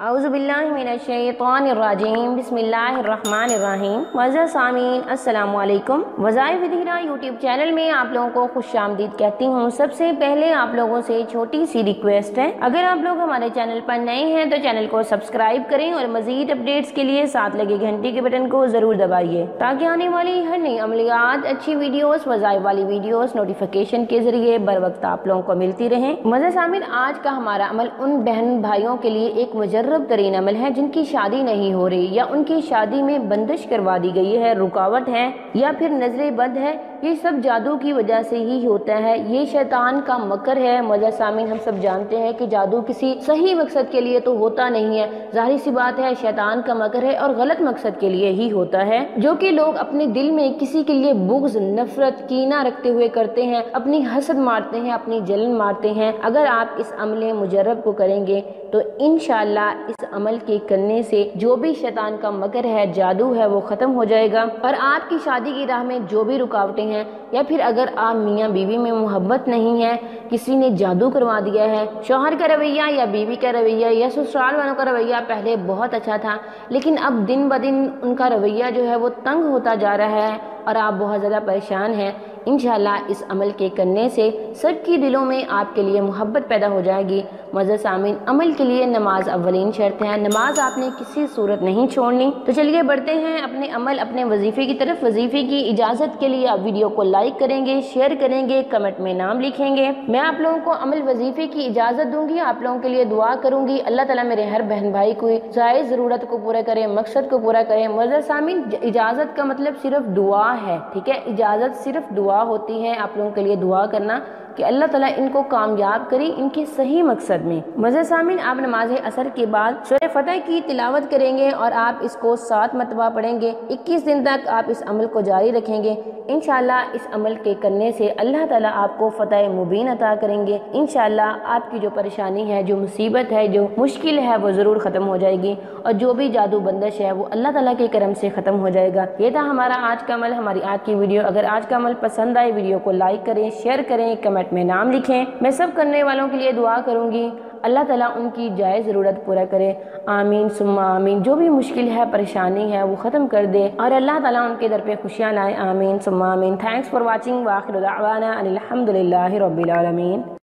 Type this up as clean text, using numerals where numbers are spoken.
اعوذ باللہ من الشیطان الرجیم بسم اللہ الرحمن الرحیم معزز سامعین السلام علیکم۔ وظائف دھیرا یوٹیوب چینل میں آپ لوگوں کو خوش آمدید کہتی ہوں۔ سب سے پہلے آپ لوگوں سے چھوٹی سی ریکویسٹ ہے، اگر آپ لوگ ہمارے چینل پر نئے ہیں تو چینل کو سبسکرائب کریں اور مزید اپڈیٹس کے لیے ساتھ لگے گھنٹی کے بٹن کو ضرور دبائیے تاکہ آنے والی ہر نئی عملیات، اچھی ویڈیوز، وظائف والی ویڈیوز نوٹیفیکیشن کے ذریعے بر وقت آپ لوگوں کو ملتی رہیں۔ معزز سامعین، آج کا ہمارا عمل ان بہن بھائیوں کے لیے ایک مجرب ترین عمل ہے جن کی شادی نہیں ہو رہی یا ان کی شادی میں بندش کروا دی گئی ہے، رکاوٹ ہے یا پھر نظر بد ہے۔ یہ سب جادو کی وجہ سے ہی ہوتا ہے، یہ شیطان کا مکر ہے۔ معزز سامعین، ہم سب جانتے ہیں کہ جادو کسی صحیح مقصد کے لیے تو ہوتا نہیں ہے، ظاہر سی بات ہے شیطان کا مکر ہے اور غلط مقصد کے لیے ہی ہوتا ہے، جو کہ لوگ اپنے دل میں کسی کے لیے بغض، نفرت، کینہ رکھتے ہوئے کرتے ہیں، اپنی حسد مارتے ہیں، اپنی جلن مارتے ہیں۔ اگر آپ اس عمل مجرب کو کریں گے تو انشاءاللہ اس عمل کے کرنے سے جو بھی شیطان کا مکر ہے، جادو ہے، وہ ختم ہو جائے گا، اور آپ کی شادی کی راہ میں جو بھی رکاوٹیں ہیں، یا پھر اگر آپ میاں بیوی میں محبت نہیں ہے، کسی نے جادو کروا دیا ہے، شوہر کا رویہ یا بیوی کا رویہ یا سسرال والوں کا رویہ پہلے بہت اچھا تھا لیکن اب دن بدن ان کا رویہ جو ہے وہ تنگ ہوتا جا رہا ہے اور آپ بہت زیادہ پریشان ہیں، انشاءاللہ اس عمل کے کرنے سے سب کی دلوں میں آپ کے لیے محبت پیدا ہو جائے گی۔ معزز سامعین، عمل کے لیے نماز اولین شرط ہے، نماز آپ نے کسی صورت نہیں چھوڑنی۔ تو چلیے بڑھتے ہیں اپنے عمل، اپنے وظیفے کی طرف۔ وظیفے کی اجازت کے لیے آپ ویڈیو کو لائک کریں گے، شیئر کریں گے، کمنٹ میں نام لکھیں گے۔ میں آپ لوگوں کو عمل وظیفے کی اجازت دوں گی، آپ لوگوں کے لیے دعا کروں گی، اللہ تعالیٰ میرے ہر بہن بھائی کو جائز ضرورت کو پورا کرے، مقصد کو پورا کرے۔ معزز سامعین، اجازت کا مطلب صرف دعا ہے، ٹھیک ہے؟ اجازت صرف دعا ہوتی ہے، آپ لوگوں کے لیے دعا کرنا کہ اللہ تعالیٰ ان کو کامیاب کرے ان کے صحیح مقصد میں۔ معزز سامعین، آپ نماز عصر کے بعد سورہ فتح کی تلاوت کریں گے اور آپ اس کو 7 مرتبہ پڑھیں گے۔ 21 دن تک آپ اس عمل کو جاری رکھیں گے، انشاءاللہ اس عمل کے کرنے سے اللہ تعالیٰ آپ کو فتح مبین عطا کریں گے۔ انشاءاللہ آپ کی جو پریشانی ہے، جو مصیبت ہے، جو مشکل ہے، وہ ضرور ختم ہو جائے گی، اور جو بھی جادو بندش ہے وہ اللہ تعالیٰ کے کرم سے ختم ہو جائے گا۔ یہ تھا ہمارا آج کا عمل، ہماری آج کی ویڈیو۔ اگر آج کا عمل پسند آئے، ویڈیو کو لائک کریں، شیئر کریں، کمنٹ میں نام لکھیں۔ میں سب کرنے والوں کے لیے دعا کروں گی، اللہ تعالیٰ ان کی جائز ضرورت پورا کرے، آمین ثم آمین۔ جو بھی مشکل ہے، پریشانی ہے، وہ ختم کر دے اور اللہ تعالیٰ ان کے در پہ خوشیاں لائے، آمین ثم آمین۔ تھینکس فار واچنگ، وآخر دعوانا ان الحمد للہ رب العالمین۔